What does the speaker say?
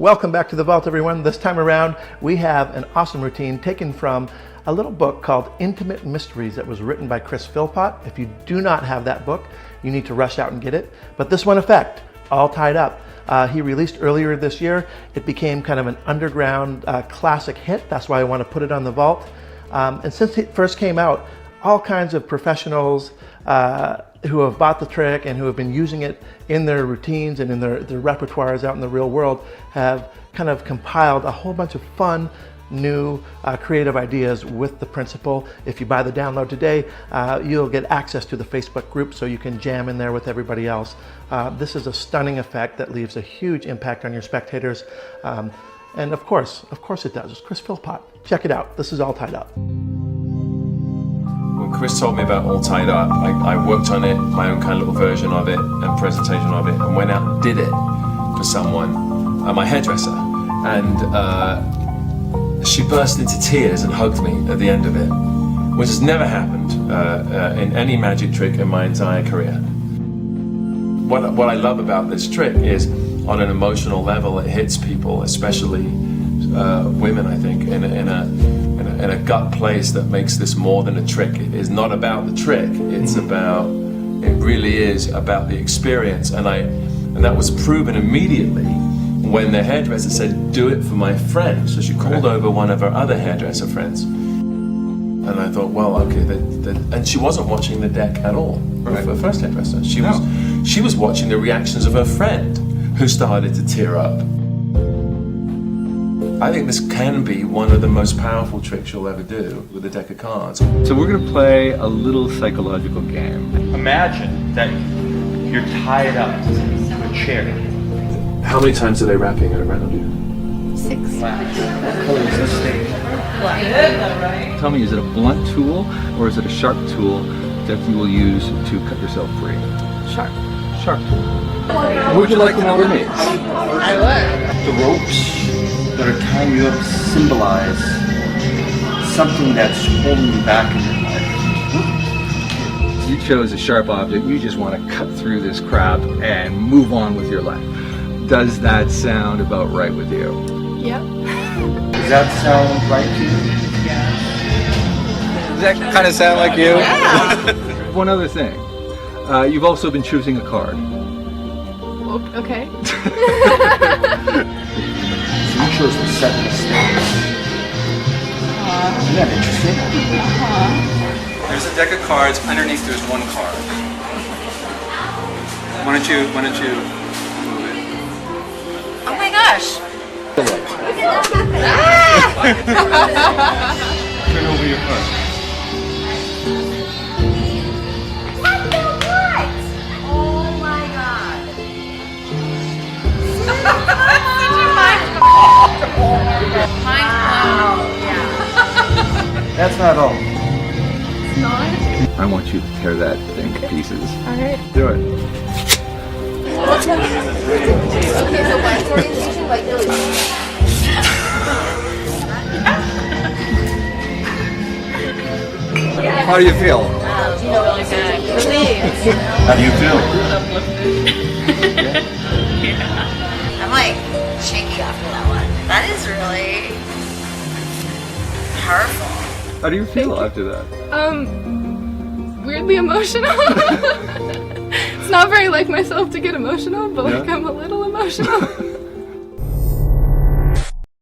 Welcome back to the vault, everyone. This time around, we have an awesome routine taken from a little book called Intimate Mysteries that was written by Chris Philpott. If you do not have that book, you need to rush out and get it. But this one effect, all tied up, he released earlier this year. It became kind of an underground classic hit. That's why I want to put it on the vault. And since it first came out, all kinds of professionals who have bought the trick and who have been using it in their routines and in their repertoires out in the real world have kind of compiled a whole bunch of fun, new, creative ideas with the principle. If you buy the download today, you'll get access to the Facebook group so you can jam in there with everybody else. This is a stunning effect that leaves a huge impact on your spectators. And of course it does. It's Chris Philpott. Check it out. This is all tied up. When Chris told me about All Tied Up, I worked on it, my own kind of little version of it and presentation of it, and went out and did it for someone, my hairdresser. And she burst into tears and hugged me at the end of it, which has never happened in any magic trick in my entire career. What I love about this trick is, on an emotional level, it hits people, especially women, I think, in a gut place that makes this more than a trick. It is not about the trick. It really is about the experience. And that was proven immediately when the hairdresser said, "Do it for my friend." So she called over one of her other hairdresser friends. And I thought, well, okay, and she wasn't watching the deck at all. Right. The first hairdresser. She was watching the reactions of her friend, who started to tear up. I think this can be one of the most powerful tricks you'll ever do with a deck of cards. So we're going to play a little psychological game. Imagine that you're tied up to a chair. How many times are they wrapping it around you? 6. What color is this stage? Black. Tell me, is it a blunt tool or is it a sharp tool that you will use to cut yourself free? Sharp. Sharp tool. Would you like to know what it means? I would. The ropes that are tying you up symbolize something that's holding you back in your life. You chose a sharp object. You just want to cut through this crap and move on with your life. Does that sound about right with you? Yep. Does that sound right to you? Does that kind of sound like you? Yeah. One other thing. You've also been choosing a card. Okay. So you chose to set the stage. Isn't that interesting? There's a deck of cards. Underneath there's one card. Why don't you move it? Oh my gosh. Turn over your card. Oh my god. That's not all. It's not? I want you to tear that thing to pieces. Alright. Do it. Okay, so white orientation, white nose. How do you feel? Really good. Relieved. How do you feel? I'm like shaky after that one. That is really powerful. How do you feel after that? Weirdly emotional. It's not very like myself to get emotional, but like Yeah? I'm a little emotional.